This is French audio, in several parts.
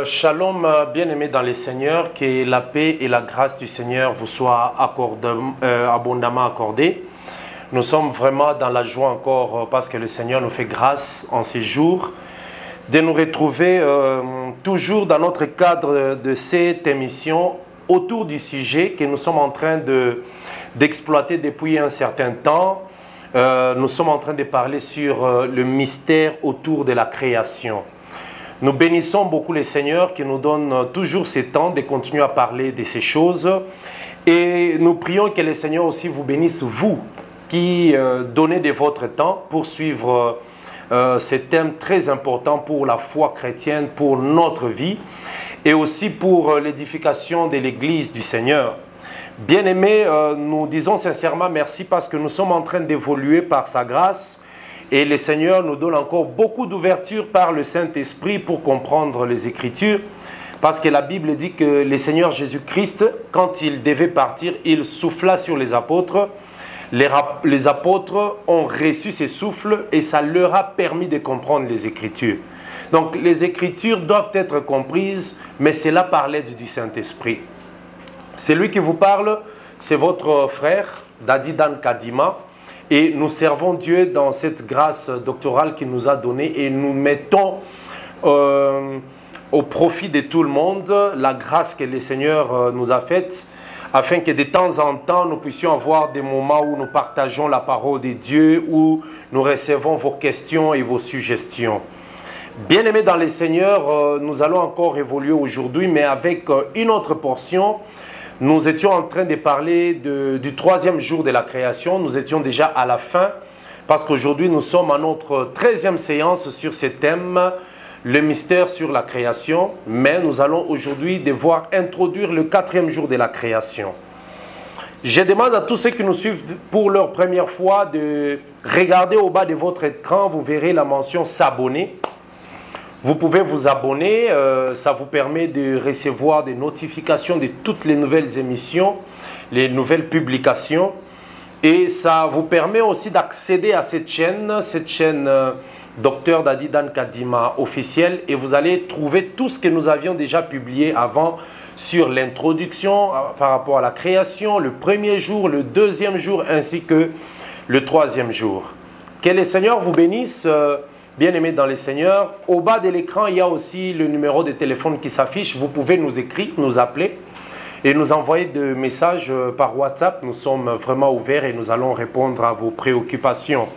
Shalom, bien-aimés dans les Seigneurs, que la paix et la grâce du Seigneur vous soient abondamment accordées. Nous sommes vraiment dans la joie encore parce que le Seigneur nous fait grâce en ces jours de nous retrouver toujours dans notre cadre de cette émission autour du sujet que nous sommes en train d'exploiter depuis un certain temps. Nous sommes en train de parler sur le mystère autour de la création. Nous bénissons beaucoup le Seigneur qui nous donne toujours ce temps de continuer à parler de ces choses. Et nous prions que le Seigneur aussi vous bénisse, vous qui donnez de votre temps pour suivre ce thème très important pour la foi chrétienne, pour notre vie et aussi pour l'édification de l'Église du Seigneur. Bien-aimés, nous disons sincèrement merci parce que nous sommes en train d'évoluer par sa grâce. Et le Seigneur nous donne encore beaucoup d'ouverture par le Saint-Esprit pour comprendre les Écritures. Parce que la Bible dit que le Seigneur Jésus-Christ, quand il devait partir, il souffla sur les apôtres. Les apôtres ont reçu ces souffles et ça leur a permis de comprendre les Écritures. Donc les Écritures doivent être comprises, mais cela par l'aide du Saint-Esprit. Celui qui vous parle, c'est votre frère, Dadi Dan Kadima. Et nous servons Dieu dans cette grâce doctorale qu'il nous a donnée et nous mettons au profit de tout le monde la grâce que le Seigneur nous a faite afin que de temps en temps nous puissions avoir des moments où nous partageons la parole de Dieu, où nous recevons vos questions et vos suggestions. Bien-aimés dans le Seigneur, nous allons encore évoluer aujourd'hui, mais avec une autre portion. Nous étions en train de parler du troisième jour de la création. Nous étions déjà à la fin parce qu'aujourd'hui nous sommes à notre 13e séance sur ce thème, le mystère sur la création. Mais nous allons aujourd'hui devoir introduire le 4e jour de la création. Je demande à tous ceux qui nous suivent pour leur première fois de regarder au bas de votre écran. Vous verrez la mention s'abonner. Vous pouvez vous abonner, ça vous permet de recevoir des notifications de toutes les nouvelles émissions, les nouvelles publications. Et ça vous permet aussi d'accéder à cette chaîne Dr Dadi Dan Kadima officielle. Et vous allez trouver tout ce que nous avions déjà publié avant sur l'introduction par rapport à la création, le premier jour, le deuxième jour ainsi que le 3e jour. Que le Seigneur vous bénisse. Bien-aimés dans les Seigneurs, au bas de l'écran, il y a aussi le numéro de téléphone qui s'affiche. Vous pouvez nous écrire, nous appeler et nous envoyer des messages par WhatsApp. Nous sommes vraiment ouverts et nous allons répondre à vos préoccupations.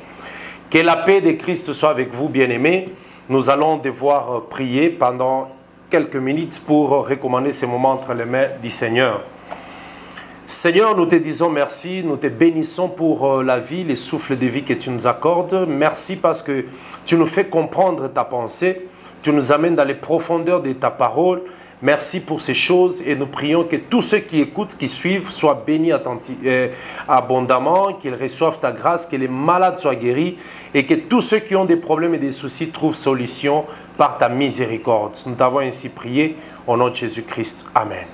Que la paix de Christ soit avec vous, bien-aimés. Nous allons devoir prier pendant quelques minutes pour recommander ces moments entre les mains du Seigneur. Seigneur, nous te disons merci, nous te bénissons pour la vie, les souffles de vie que tu nous accordes. Merci parce que tu nous fais comprendre ta pensée, tu nous amènes dans les profondeurs de ta parole. Merci pour ces choses et nous prions que tous ceux qui écoutent, qui suivent, soient bénis abondamment, qu'ils reçoivent ta grâce, que les malades soient guéris et que tous ceux qui ont des problèmes et des soucis trouvent solution par ta miséricorde. Nous t'avons ainsi prié au nom de Jésus-Christ. Amen.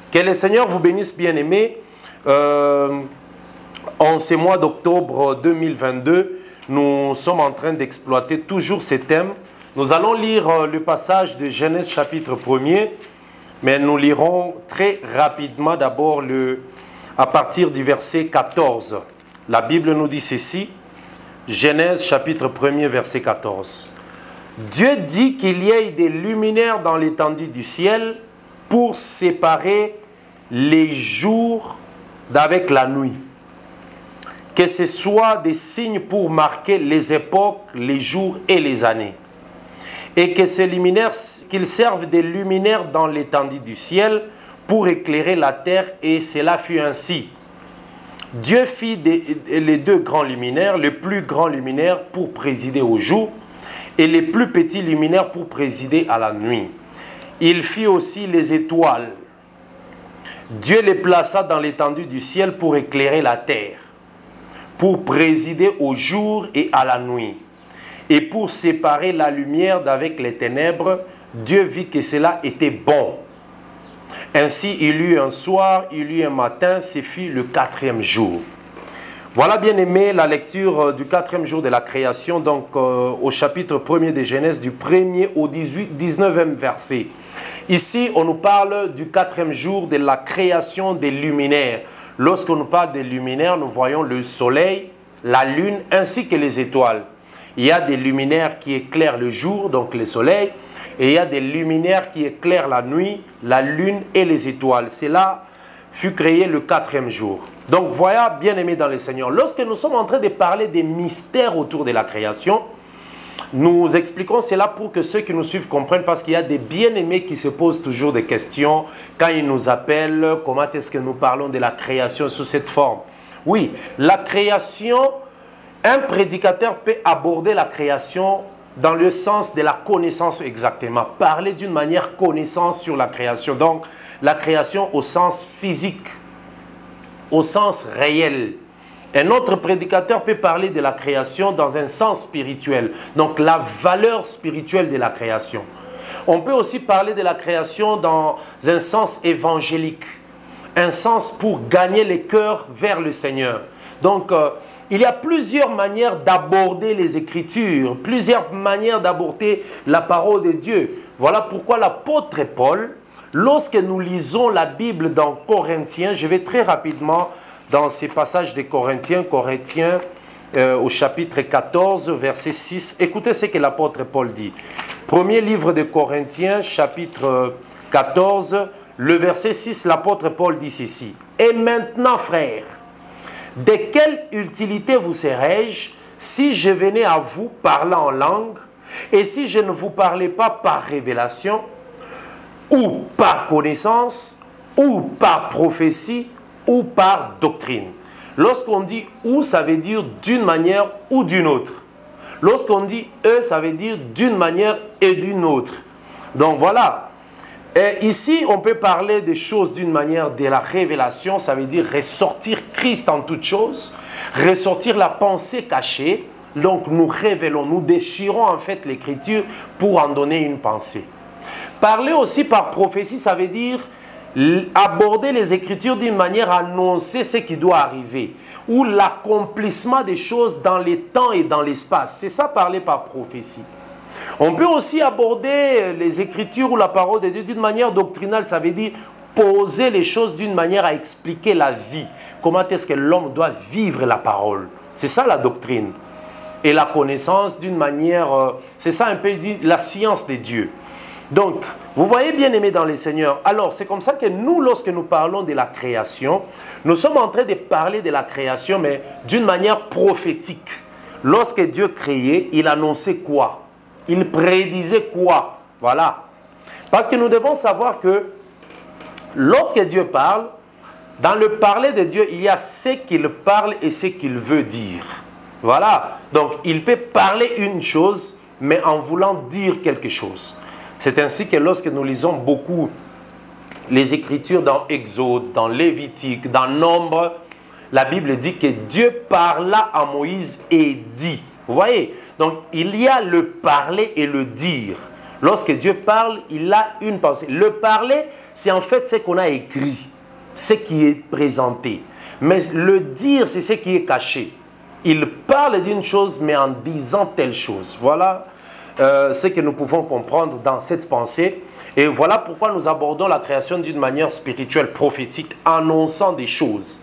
Que le Seigneur vous bénisse, bien-aimés. En ce mois d'octobre 2022, nous sommes en train d'exploiter toujours ces thèmes. Nous allons lire le passage de Genèse chapitre 1er, mais nous lirons très rapidement d'abord à partir du verset 14. La Bible nous dit ceci, Genèse chapitre 1er, verset 14. Dieu dit qu'il y ait des luminaires dans l'étendue du ciel pour séparer les jours d'avec la nuit. Que ce soit des signes pour marquer les époques, les jours et les années. Et que ces luminaires, qu'ils servent des luminaires dans l'étendue du ciel pour éclairer la terre, et cela fut ainsi. Dieu fit les deux grands luminaires, le plus grand luminaire pour présider au jour, et les plus petits luminaires pour présider à la nuit. Il fit aussi les étoiles. Dieu les plaça dans l'étendue du ciel pour éclairer la terre, pour présider au jour et à la nuit, et pour séparer la lumière d'avec les ténèbres. Dieu vit que cela était bon. Ainsi il y eut un soir, il y eut un matin, ce fut le 4e jour. Voilà, bien aimé, la lecture du 4e jour de la création, donc au chapitre 1er de Genèse, du 1er au 19e verset. Ici, on nous parle du 4e jour de la création des luminaires. Lorsqu'on nous parle des luminaires, nous voyons le soleil, la lune ainsi que les étoiles. Il y a des luminaires qui éclairent le jour, donc le soleil, et il y a des luminaires qui éclairent la nuit, la lune et les étoiles. Cela fut créé le 4e jour. Donc, voilà, bien-aimés dans le Seigneur, lorsque nous sommes en train de parler des mystères autour de la création, nous expliquons cela pour que ceux qui nous suivent comprennent, parce qu'il y a des bien-aimés qui se posent toujours des questions quand ils nous appellent, comment est-ce que nous parlons de la création sous cette forme. Oui, la création, un prédicateur peut aborder la création dans le sens de la connaissance exactement, parler d'une manière connaissance sur la création, donc la création au sens physique, au sens réel. Un autre prédicateur peut parler de la création dans un sens spirituel, donc la valeur spirituelle de la création. On peut aussi parler de la création dans un sens évangélique, un sens pour gagner les cœurs vers le Seigneur. Donc, il y a plusieurs manières d'aborder les Écritures, plusieurs manières d'aborder la parole de Dieu. Voilà pourquoi l'apôtre Paul, lorsque nous lisons la Bible dans Corinthiens, je vais très rapidement dans ces passages de Corinthiens au chapitre 14, verset 6. Écoutez ce que l'apôtre Paul dit. Premier livre de Corinthiens, chapitre 14, le verset 6, l'apôtre Paul dit ceci. « Et maintenant, frères, de quelle utilité vous serais-je si je venais à vous parlant en langue et si je ne vous parlais pas par révélation ou par connaissance ou par prophétie ou par doctrine. » Lorsqu'on dit « ou », ça veut dire d'une manière ou d'une autre. Lorsqu'on dit « eux », ça veut dire d'une manière et d'une autre. Donc voilà. Et ici, on peut parler des choses d'une manière de la révélation, ça veut dire ressortir Christ en toutes choses, ressortir la pensée cachée. Donc nous révélons, nous déchirons en fait l'écriture pour en donner une pensée. Parler aussi par prophétie, ça veut dire aborder les Écritures d'une manière à annoncer ce qui doit arriver, ou l'accomplissement des choses dans les temps et dans l'espace. C'est ça, parler par prophétie. On peut aussi aborder les Écritures ou la parole de Dieu d'une manière doctrinale, ça veut dire poser les choses d'une manière à expliquer la vie. Comment est-ce que l'homme doit vivre la parole? C'est ça la doctrine. Et la connaissance d'une manière, c'est ça un peu la science de Dieu. Donc, vous voyez, bien aimés dans les Seigneurs, alors c'est comme ça que nous, lorsque nous parlons de la création, nous sommes en train de parler de la création, mais d'une manière prophétique. Lorsque Dieu créait, il annonçait quoi? Il prédisait quoi? Voilà. Parce que nous devons savoir que lorsque Dieu parle, dans le parler de Dieu, il y a ce qu'il parle et ce qu'il veut dire. Voilà. Donc, il peut parler une chose, mais en voulant dire quelque chose. C'est ainsi que lorsque nous lisons beaucoup les Écritures dans Exode, dans Lévitique, dans Nombre, la Bible dit que Dieu parla à Moïse et dit. Vous voyez? Donc, il y a le parler et le dire. Lorsque Dieu parle, il a une pensée. Le parler, c'est en fait ce qu'on a écrit, ce qui est présenté. Mais le dire, c'est ce qui est caché. Il parle d'une chose, mais en disant telle chose. Voilà ce que nous pouvons comprendre dans cette pensée. Et voilà pourquoi nous abordons la création d'une manière spirituelle, prophétique, annonçant des choses.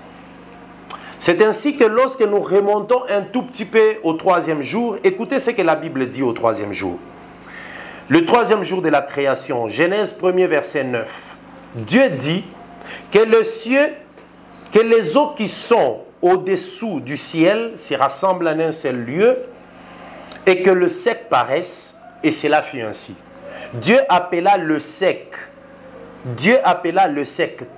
C'est ainsi que lorsque nous remontons un tout petit peu au 3e jour, écoutez ce que la Bible dit au 3e jour. Le 3e jour de la création, Genèse 1er verset 9. Dieu dit que que les eaux qui sont au-dessous du ciel se rassemblent en un seul lieu et que le sec paraisse, et cela fut ainsi. Dieu appela le sec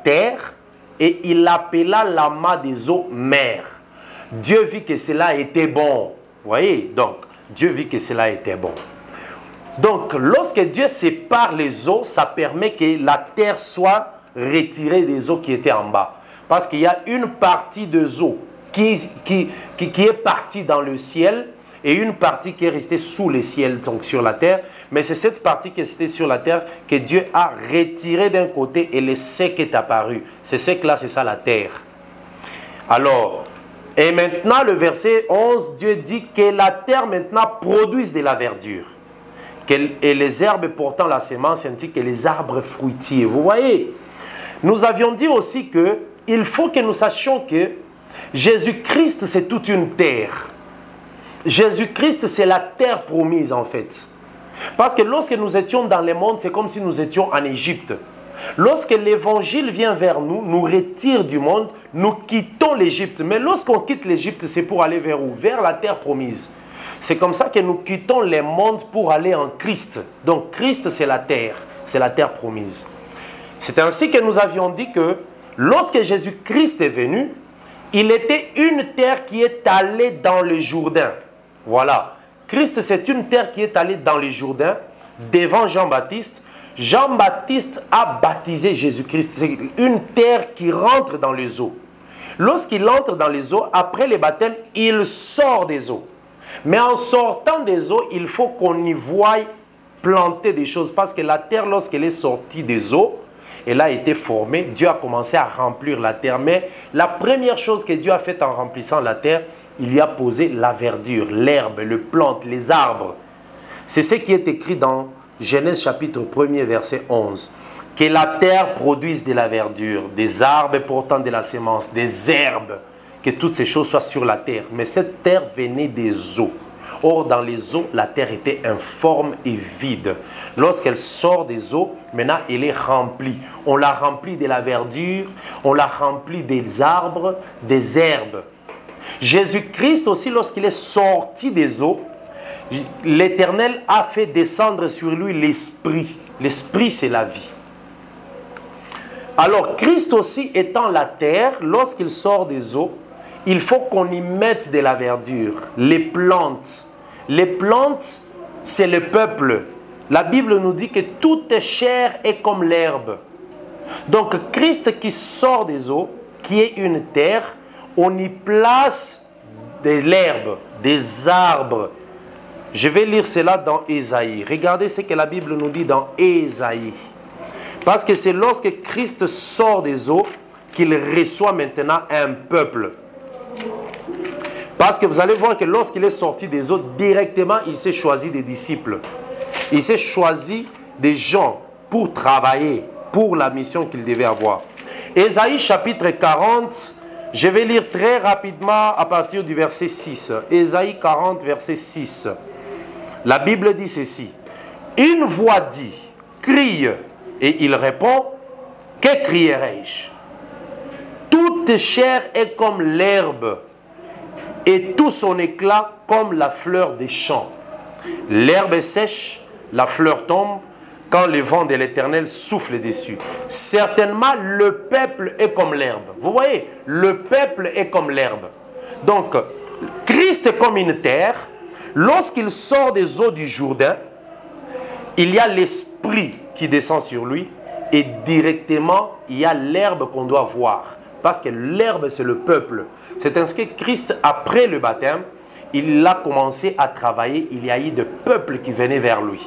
terre, et il appela l'amas des eaux mer. Dieu vit que cela était bon. Vous voyez? Donc, Dieu vit que cela était bon. Donc, lorsque Dieu sépare les eaux, ça permet que la terre soit retirée des eaux qui étaient en bas. Parce qu'il y a une partie des eaux qui est partie dans le ciel et une partie qui est restée sous le ciel, donc sur la terre. Mais c'est cette partie qui est restée sur la terre que Dieu a retirée d'un côté et le sec est apparu. Ce sec-là, c'est ça la terre. Alors, Et maintenant, le verset 11, Dieu dit que la terre maintenant produise de la verdure. Et les herbes portant la semence, ainsi que les arbres fruitiers. Vous voyez, nous avions dit aussi que il faut que nous sachions que Jésus-Christ, c'est toute une terre. Jésus-Christ, c'est la terre promise en fait. Parce que lorsque nous étions dans le monde, c'est comme si nous étions en Égypte. Lorsque l'évangile vient vers nous, nous retire du monde, nous quittons l'Égypte. Mais lorsqu'on quitte l'Égypte, c'est pour aller vers où? Vers la terre promise. C'est comme ça que nous quittons le monde pour aller en Christ. Donc Christ, c'est la terre promise. C'est ainsi que nous avions dit que lorsque Jésus-Christ est venu, il était une terre qui est allée dans le Jourdain. Voilà. Christ, c'est une terre qui est allée dans le Jourdain devant Jean-Baptiste. Jean-Baptiste a baptisé Jésus-Christ. C'est une terre qui rentre dans les eaux. Lorsqu'il entre dans les eaux, après le baptême, il sort des eaux. Mais en sortant des eaux, il faut qu'on y voie planter des choses. Parce que la terre, lorsqu'elle est sortie des eaux, elle a été formée. Dieu a commencé à remplir la terre. Mais la première chose que Dieu a faite en remplissant la terre, il y a posé la verdure, l'herbe, les plantes, les arbres. C'est ce qui est écrit dans Genèse chapitre 1er, verset 11. Que la terre produise de la verdure, des arbres portant de la semence, des herbes, que toutes ces choses soient sur la terre. Mais cette terre venait des eaux. Or, dans les eaux, la terre était informe et vide. Lorsqu'elle sort des eaux, maintenant, elle est remplie. On la remplit de la verdure, on la remplit des arbres, des herbes. Jésus-Christ aussi, lorsqu'il est sorti des eaux, l'Éternel a fait descendre sur lui l'Esprit. L'Esprit, c'est la vie. Alors, Christ aussi étant la terre, lorsqu'il sort des eaux, il faut qu'on y mette de la verdure. Les plantes. Les plantes, c'est le peuple. La Bible nous dit que toute chair est comme l'herbe. Donc, Christ qui sort des eaux, qui est une terre, on y place de l'herbe, des arbres. Je vais lire cela dans Ésaïe. Regardez ce que la Bible nous dit dans Ésaïe. Parce que c'est lorsque Christ sort des eaux qu'il reçoit maintenant un peuple. Parce que vous allez voir que lorsqu'il est sorti des eaux, directement, il s'est choisi des disciples. Il s'est choisi des gens pour travailler, pour la mission qu'il devait avoir. Ésaïe chapitre 40, je vais lire très rapidement à partir du verset 6. Ésaïe 40, verset 6. La Bible dit ceci. Une voix dit, crie, et il répond, que crierai-je? Toute chair est comme l'herbe, et tout son éclat comme la fleur des champs. L'herbe est sèche, la fleur tombe, quand le vent de l'Éternel souffle dessus. Certainement, le peuple est comme l'herbe. Vous voyez, le peuple est comme l'herbe. Donc, Christ est comme une terre. Lorsqu'il sort des eaux du Jourdain, il y a l'Esprit qui descend sur lui et directement, il y a l'herbe qu'on doit voir. Parce que l'herbe, c'est le peuple. C'est ainsi que Christ, après le baptême, il a commencé à travailler. Il y a eu des peuples qui venaient vers lui.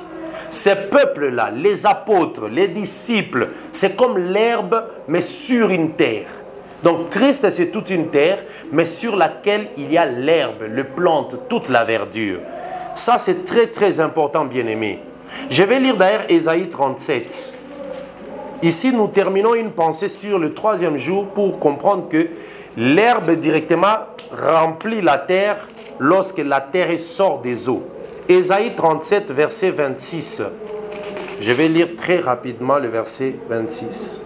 Ces peuples-là, les apôtres, les disciples, c'est comme l'herbe, mais sur une terre. Donc Christ, c'est toute une terre, mais sur laquelle il y a l'herbe, les plantes, toute la verdure. Ça, c'est très, très important, bien-aimés. Je vais lire d'ailleurs Ésaïe 37. Ici, nous terminons une pensée sur le 3e jour pour comprendre que l'herbe directement remplit la terre lorsque la terre sort des eaux. Ésaïe 37, verset 26. Je vais lire très rapidement le verset 26.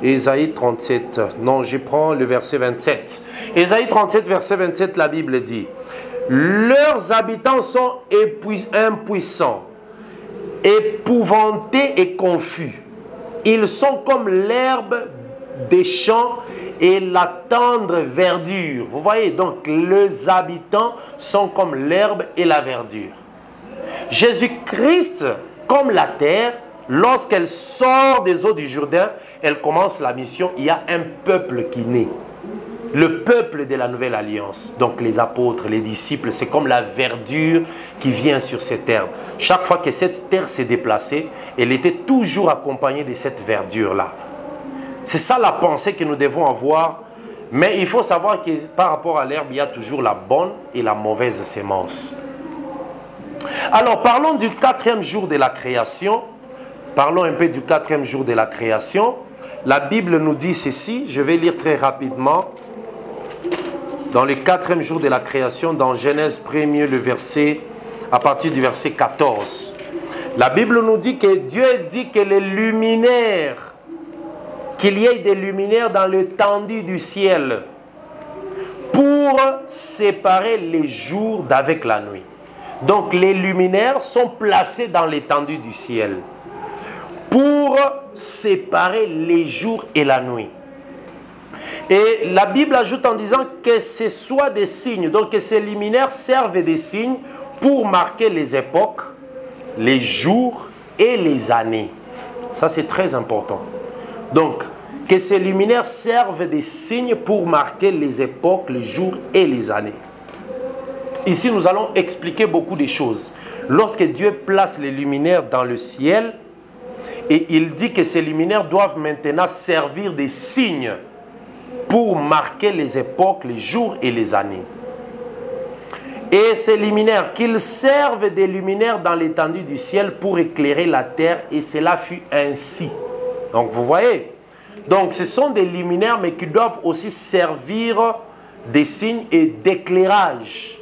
Ésaïe 37. Non, je prends le verset 27. Ésaïe 37, verset 27, la Bible dit, « Leurs habitants sont impuissants, épouvantés et confus. Ils sont comme l'herbe des champs et la tendre verdure. » Vous voyez, donc les habitants sont comme l'herbe et la verdure. Jésus-Christ, comme la terre, lorsqu'elle sort des eaux du Jourdain, elle commence la mission. Il y a un peuple qui naît. Le peuple de la nouvelle alliance. Donc les apôtres, les disciples, c'est comme la verdure qui vient sur cette herbe. Chaque fois que cette terre s'est déplacée, elle était toujours accompagnée de cette verdure-là. C'est ça la pensée que nous devons avoir Mais il faut savoir que par rapport à l'herbe, il y a toujours la bonne et la mauvaise sémence. Alors, parlons du 4e jour de la création. Parlons un peu du 4e jour de la création. La Bible nous dit ceci, je vais lire très rapidement. Dans le 4e jour de la création, dans Genèse 1er, le verset, à partir du verset 14. La Bible nous dit que Dieu dit que les luminaires, qu'il y ait des luminaires dans l'étendue du ciel pour séparer les jours d'avec la nuit. Donc les luminaires sont placés dans l'étendue du ciel pour séparer les jours et la nuit. Et la Bible ajoute en disant que ce soit des signes, donc que ces luminaires servent des signes pour marquer les époques, les jours et les années. Ça c'est très important. Donc, que ces luminaires servent des signes pour marquer les époques, les jours et les années. Ici, nous allons expliquer beaucoup de choses. Lorsque Dieu place les luminaires dans le ciel, et il dit que ces luminaires doivent maintenant servir des signes pour marquer les époques, les jours et les années. Et ces luminaires, qu'ils servent des luminaires dans l'étendue du ciel pour éclairer la terre, et cela fut ainsi. Donc, vous voyez, donc ce sont des luminaires, mais qui doivent aussi servir des signes et d'éclairage.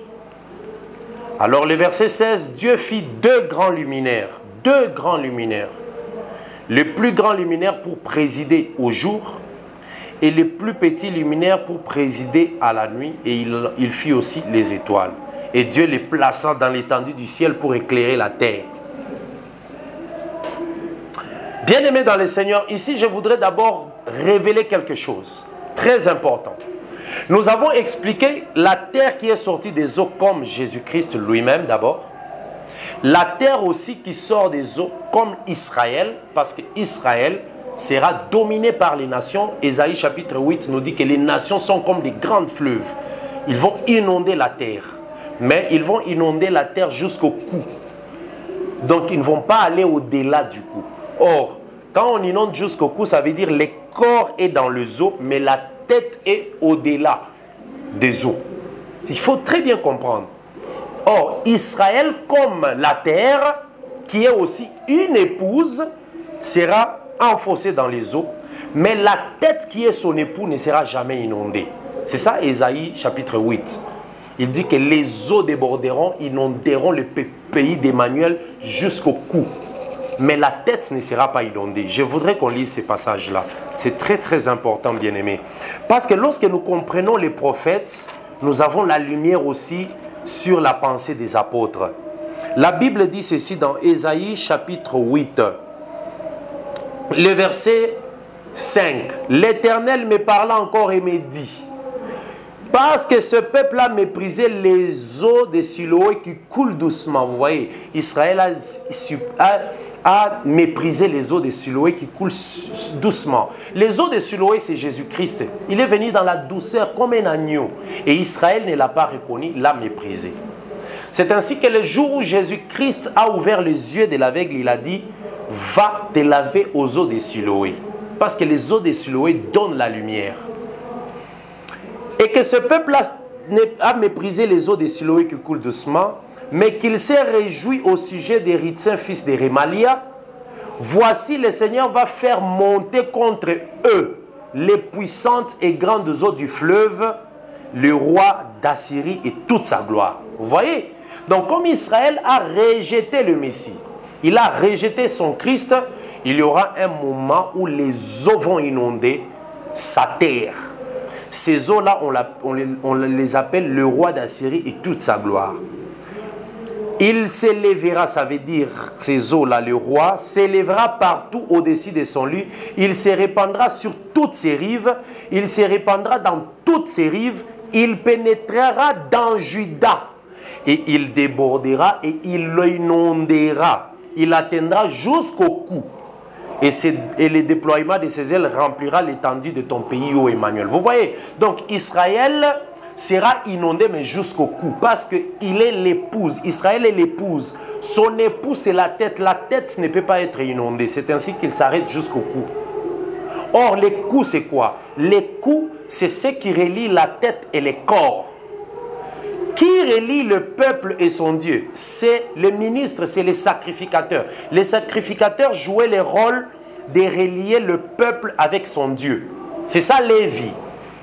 Alors, le verset 16, Dieu fit deux grands luminaires. Deux grands luminaires. Le plus grand luminaire pour présider au jour, et le plus petit luminaire pour présider à la nuit, et il fit aussi les étoiles. Et Dieu les plaça dans l'étendue du ciel pour éclairer la terre. Bien-aimés dans le Seigneur, ici je voudrais d'abord révéler quelque chose très important. Nous avons expliqué la terre qui est sortie des eaux comme Jésus-Christ lui-même d'abord. La terre aussi qui sort des eaux comme Israël, parce qu'Israël sera dominé par les nations. Ésaïe chapitre 8 nous dit que les nations sont comme des grands fleuves. Ils vont inonder la terre. Mais ils vont inonder la terre jusqu'au cou. Donc ils ne vont pas aller au-delà du cou. Or, quand on inonde jusqu'au cou, ça veut dire le corps est dans les eaux, mais la tête est au-delà des eaux. Il faut très bien comprendre. Or, Israël, comme la terre, qui est aussi une épouse, sera enfoncée dans les eaux, mais la tête qui est son époux ne sera jamais inondée. C'est ça, Ésaïe chapitre 8. Il dit que les eaux déborderont, inonderont le pays d'Emmanuel jusqu'au cou. Mais la tête ne sera pas inondée. Je voudrais qu'on lise ces passages-là. C'est très très important, bien-aimés. Parce que lorsque nous comprenons les prophètes, nous avons la lumière aussi sur la pensée des apôtres. La Bible dit ceci dans Ésaïe chapitre 8. Le verset 5. L'Éternel me parla encore et me dit: parce que ce peuple a méprisé les eaux de Siloé qui coulent doucement. Vous voyez, Israël a méprisé les eaux de Siloé qui coulent doucement. Les eaux de Siloé, c'est Jésus-Christ. Il est venu dans la douceur comme un agneau. Et Israël ne l'a pas reconnu, l'a méprisé. C'est ainsi que le jour où Jésus-Christ a ouvert les yeux de l'aveugle, il a dit: va te laver aux eaux de Siloé. Parce que les eaux de Siloé donnent la lumière. Et que ce peuple a méprisé les eaux de Siloé qui coulent doucement, mais qu'il s'est réjoui au sujet d'Éritien, fils de Rémalia. Voici, le Seigneur va faire monter contre eux les puissantes et grandes eaux du fleuve, le roi d'Assyrie et toute sa gloire. Vous voyez? Donc comme Israël a rejeté le Messie, il a rejeté son Christ, il y aura un moment où les eaux vont inonder sa terre. Ces eaux-là, on les appelle le roi d'Assyrie et toute sa gloire. Il s'élèvera, ça veut dire, ces eaux-là, le roi, s'élèvera partout au-dessus de son lit. Il se répandra sur toutes ses rives. Il se répandra dans toutes ses rives. Il pénétrera dans Juda. Et il débordera et il l'inondera. Il atteindra jusqu'au cou. Et le déploiement de ses ailes remplira l'étendue de ton pays, ô Emmanuel. Vous voyez, donc Israël sera inondé, mais jusqu'au cou, parce qu'il est l'épouse. Israël est l'épouse. Son époux, c'est la tête. La tête ne peut pas être inondée. C'est ainsi qu'il s'arrête jusqu'au cou. Or, les coups, c'est quoi? Les coups, c'est ce qui relie la tête et le corps. Qui relie le peuple et son Dieu? C'est le ministre, c'est les sacrificateurs. Les sacrificateurs jouaient le rôle de relier le peuple avec son Dieu. C'est ça Lévi.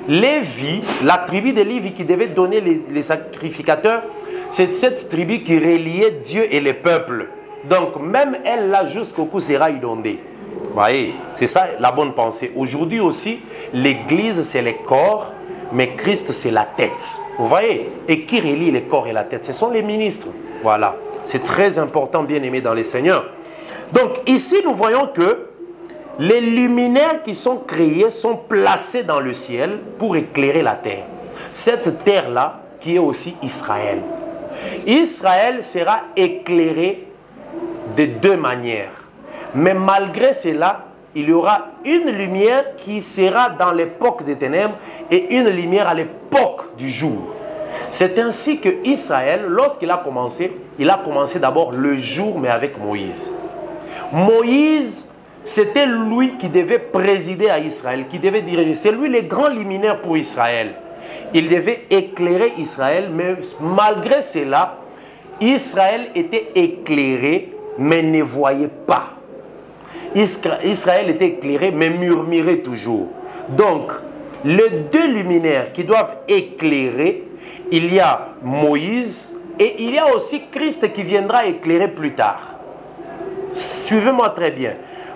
Lévi, la tribu de Lévi qui devait donner les sacrificateurs, c'est cette tribu qui reliait Dieu et le peuple. Donc même elle là jusqu'au cou sera inondée. Vous voyez, c'est ça la bonne pensée. Aujourd'hui aussi, l'église c'est le corps, mais Christ c'est la tête. Vous voyez? Et qui relie le corps et la tête? Ce sont les ministres. Voilà. C'est très important, bien aimé dans les seigneurs. Donc ici, nous voyons que les luminaires qui sont créés sont placés dans le ciel pour éclairer la terre. Cette terre-là qui est aussi Israël. Israël sera éclairé de deux manières. Mais malgré cela, il y aura une lumière qui sera dans l'époque des ténèbres et une lumière à l'époque du jour. C'est ainsi que Israël, lorsqu'il a commencé d'abord le jour, mais avec Moïse. Moïse, c'était lui qui devait présider à Israël, qui devait diriger. C'est lui le grand luminaire pour Israël. Il devait éclairer Israël, mais malgré cela, Israël était éclairé, mais ne voyait pas. Israël était éclairé, mais murmurait toujours. Donc, les deux luminaires qui doivent éclairer, il y a Moïse et il y a aussi Christ qui viendra éclairer plus tard. Suivez-moi très bien.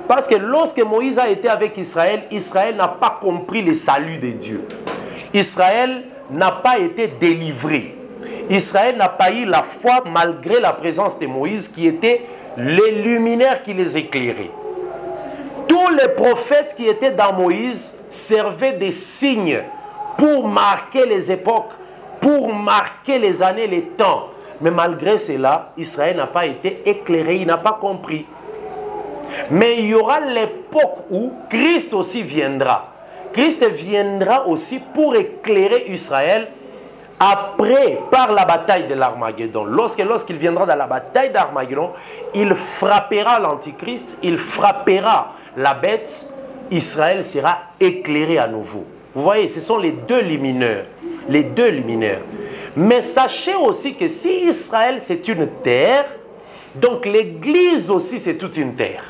Parce que lorsque Moïse a été avec Israël, Israël n'a pas compris le salut de Dieu. Israël n'a pas été délivré. Israël n'a pas eu la foi malgré la présence de Moïse qui était les luminaires qui les éclairaient. Tous les prophètes qui étaient dans Moïse servaient des signes pour marquer les époques, pour marquer les années, les temps. Mais malgré cela, Israël n'a pas été éclairé, il n'a pas compris. Mais il y aura l'époque où Christ aussi viendra. Christ viendra aussi pour éclairer Israël après, par la bataille de l'Armageddon. Lorsqu'il viendra dans la bataille d'Armageddon, il frappera l'Antichrist, il frappera la bête, Israël sera éclairé à nouveau. Vous voyez, ce sont les deux luminaires. Les deux luminaires. Mais sachez aussi que si Israël c'est une terre, donc l'Église aussi c'est toute une terre.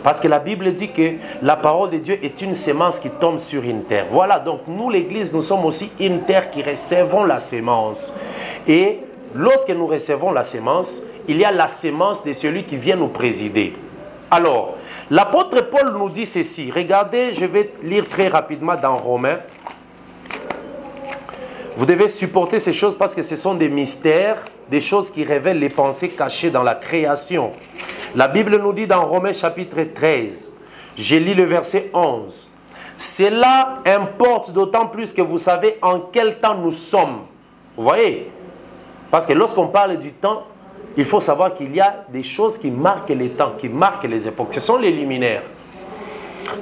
Parce que la Bible dit que la parole de Dieu est une sémence qui tombe sur une terre. Voilà, donc nous l'Église, nous sommes aussi une terre qui recevons la sémence. Et lorsque nous recevons la sémence, il y a la sémence de celui qui vient nous présider. Alors, l'apôtre Paul nous dit ceci. Regardez, je vais lire très rapidement dans Romains. Vous devez supporter ces choses parce que ce sont des mystères, des choses qui révèlent les pensées cachées dans la création. La Bible nous dit dans Romains chapitre 13, je lis le verset 11. Cela importe d'autant plus que vous savez en quel temps nous sommes. Vous voyez? Parce que lorsqu'on parle du temps, il faut savoir qu'il y a des choses qui marquent les temps, qui marquent les époques. Ce sont les luminaires.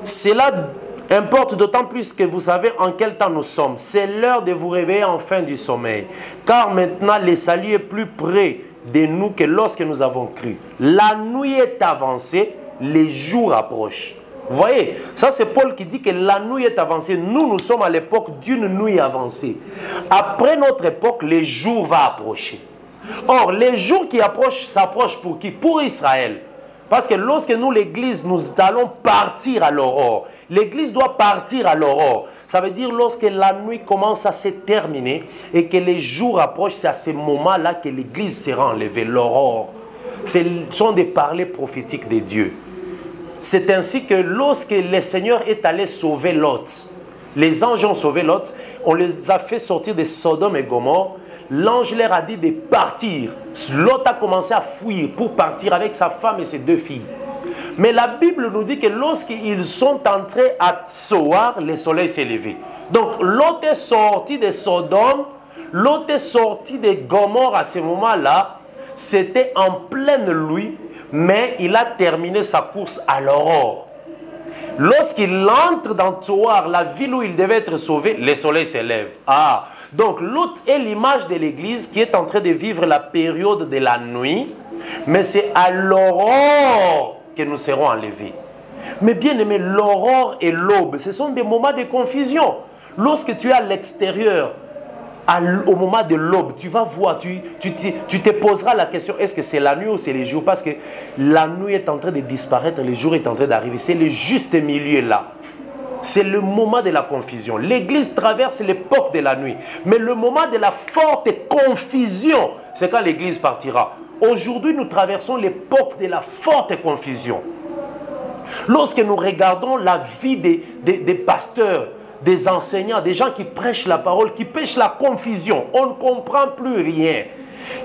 Cela importe d'autant plus que vous savez en quel temps nous sommes. C'est l'heure de vous réveiller enfin du sommeil. Car maintenant, le salut est plus près de nous que lorsque nous avons cru. La nuit est avancée, les jours approchent. Vous voyez, ça c'est Paul qui dit que la nuit est avancée. Nous sommes à l'époque d'une nuit avancée. Après notre époque, les jours vont approcher. Or, les jours qui approchent, s'approchent pour qui? Pour Israël. Parce que lorsque nous, l'Église, nous allons partir à l'aurore. L'Église doit partir à l'aurore. Ça veut dire lorsque la nuit commence à se terminer et que les jours approchent, c'est à ce moment-là que l'Église sera enlevée, l'aurore. Ce sont des parlers prophétiques de Dieu. C'est ainsi que lorsque le Seigneur est allé sauver Lot, les anges ont sauvé Lot, on les a fait sortir de Sodome et Gomorrhe, l'ange leur a dit de partir. Lot a commencé à fuir pour partir avec sa femme et ses deux filles. Mais la Bible nous dit que lorsqu'ils sont entrés à Tsoar, le soleil s'est levé. Donc Lot est sorti de Sodome, Lot est sorti de Gomorrhe à ce moment-là. C'était en pleine nuit, mais il a terminé sa course à l'aurore. Lorsqu'il entre dans Tsoar, la ville où il devait être sauvé, le soleil s'élève. Ah, donc Lot est l'image de l'Église qui est en train de vivre la période de la nuit, mais c'est à l'aurore que nous serons enlevés. Mais bien aimé, l'aurore et l'aube, ce sont des moments de confusion. Lorsque tu es à l'extérieur, au moment de l'aube, tu vas voir, tu te poseras la question, est-ce que c'est la nuit ou c'est les jours? Parce que la nuit est en train de disparaître, le jour est en train d'arriver. C'est le juste milieu là. C'est le moment de la confusion. L'Église traverse l'époque de la nuit. Mais le moment de la forte confusion, c'est quand l'Église partira. Aujourd'hui, nous traversons l'époque de la forte confusion. Lorsque nous regardons la vie des pasteurs, des enseignants, des gens qui prêchent la parole, qui prêchent la confusion, on ne comprend plus rien.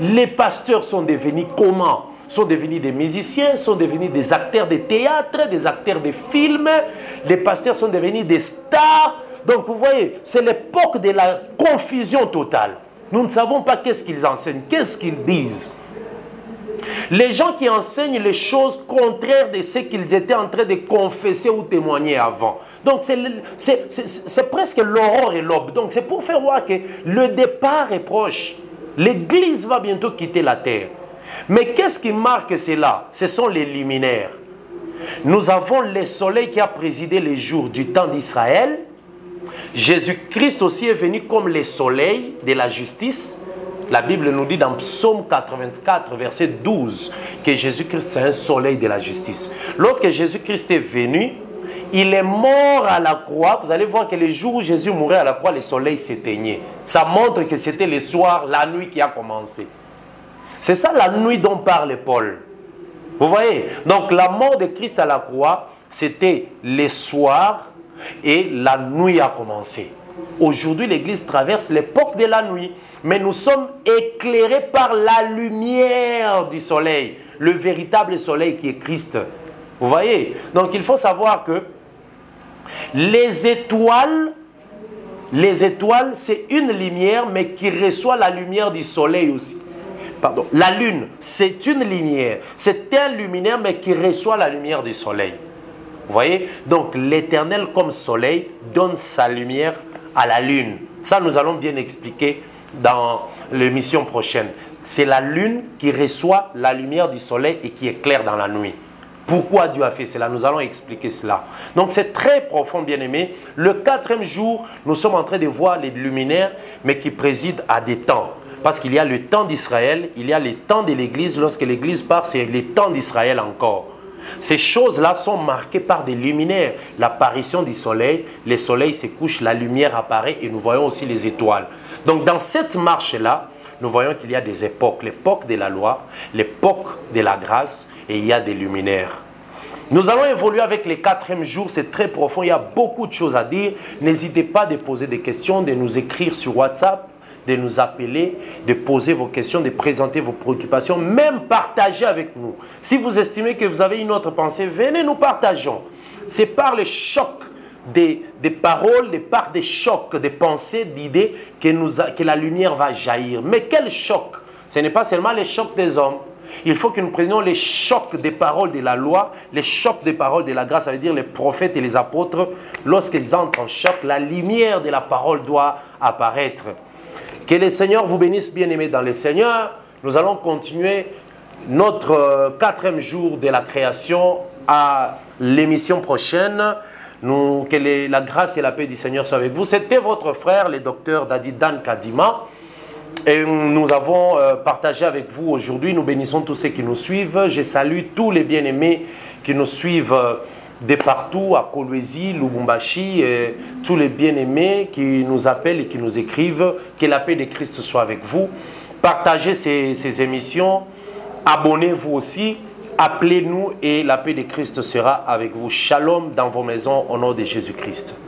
Les pasteurs sont devenus comment? Sont devenus des musiciens, sont devenus des acteurs de théâtre, des acteurs de films. Les pasteurs sont devenus des stars. Donc vous voyez, c'est l'époque de la confusion totale. Nous ne savons pas qu'est-ce qu'ils enseignent, qu'est-ce qu'ils disent. Les gens qui enseignent les choses contraires de ce qu'ils étaient en train de confesser ou témoigner avant. Donc c'est presque l'aurore et l'aube. Donc c'est pour faire voir que le départ est proche. L'Église va bientôt quitter la terre. Mais qu'est-ce qui marque cela? Ce sont les luminaires. Nous avons le soleil qui a présidé les jours du temps d'Israël. Jésus-Christ aussi est venu comme le soleil de la justice. La Bible nous dit dans Psaume 84, verset 12, que Jésus-Christ c'est un soleil de la justice. Lorsque Jésus-Christ est venu, il est mort à la croix. Vous allez voir que le jour où Jésus mourait à la croix, le soleil s'éteignait. Ça montre que c'était le soir, la nuit qui a commencé. C'est ça la nuit dont parle Paul. Vous voyez? Donc la mort de Christ à la croix, c'était le soir et la nuit a commencé. Aujourd'hui, l'Église traverse l'époque de la nuit. Mais nous sommes éclairés par la lumière du soleil. Le véritable soleil qui est Christ. Vous voyez? Donc il faut savoir que les étoiles, c'est une lumière, mais qui reçoit la lumière du soleil aussi. Pardon, la lune, c'est une lumière. C'est un luminaire, mais qui reçoit la lumière du soleil. Vous voyez? Donc l'Éternel comme soleil donne sa lumière à la lune. Ça, nous allons bien expliquer dans l'émission prochaine. C'est la lune qui reçoit la lumière du soleil et qui éclaire dans la nuit. Pourquoi Dieu a fait cela? Nous allons expliquer cela. Donc c'est très profond, bien-aimés. Le 4e jour, nous sommes en train de voir les luminaires, mais qui président à des temps. Parce qu'il y a le temps d'Israël, il y a le temps de l'Église. Lorsque l'Église part, c'est le temps d'Israël encore. Ces choses-là sont marquées par des luminaires. L'apparition du soleil, le soleil se couche, la lumière apparaît et nous voyons aussi les étoiles. Donc dans cette marche-là, nous voyons qu'il y a des époques. L'époque de la loi, l'époque de la grâce et il y a des luminaires. Nous allons évoluer avec les 4e jours, c'est très profond, il y a beaucoup de choses à dire. N'hésitez pas de poser des questions, de nous écrire sur WhatsApp, de nous appeler, de poser vos questions, de présenter vos préoccupations, même partager avec nous. Si vous estimez que vous avez une autre pensée, venez nous partageons. C'est par le choc des paroles, par des chocs, des pensées, d'idées que la lumière va jaillir. Mais quel choc? Ce n'est pas seulement les chocs des hommes. Il faut que nous prenions les chocs des paroles de la loi, les chocs des paroles de la grâce, ça veut dire les prophètes et les apôtres. Lorsqu'ils entrent en choc, la lumière de la parole doit apparaître. Que le Seigneur vous bénisse, bien-aimés dans le Seigneur. Nous allons continuer notre 4e jour de la création à l'émission prochaine. Que la grâce et la paix du Seigneur soient avec vous. C'était votre frère, le docteur Dadi Dan Kadima. Et nous avons partagé avec vous aujourd'hui. Nous bénissons tous ceux qui nous suivent. Je salue tous les bien-aimés qui nous suivent de partout, à Kolwezi, Lubumbashi, et tous les bien-aimés qui nous appellent et qui nous écrivent. Que la paix de Christ soit avec vous. Partagez ces émissions. Abonnez-vous aussi. Appelez-nous et la paix de Christ sera avec vous. Shalom dans vos maisons au nom de Jésus-Christ.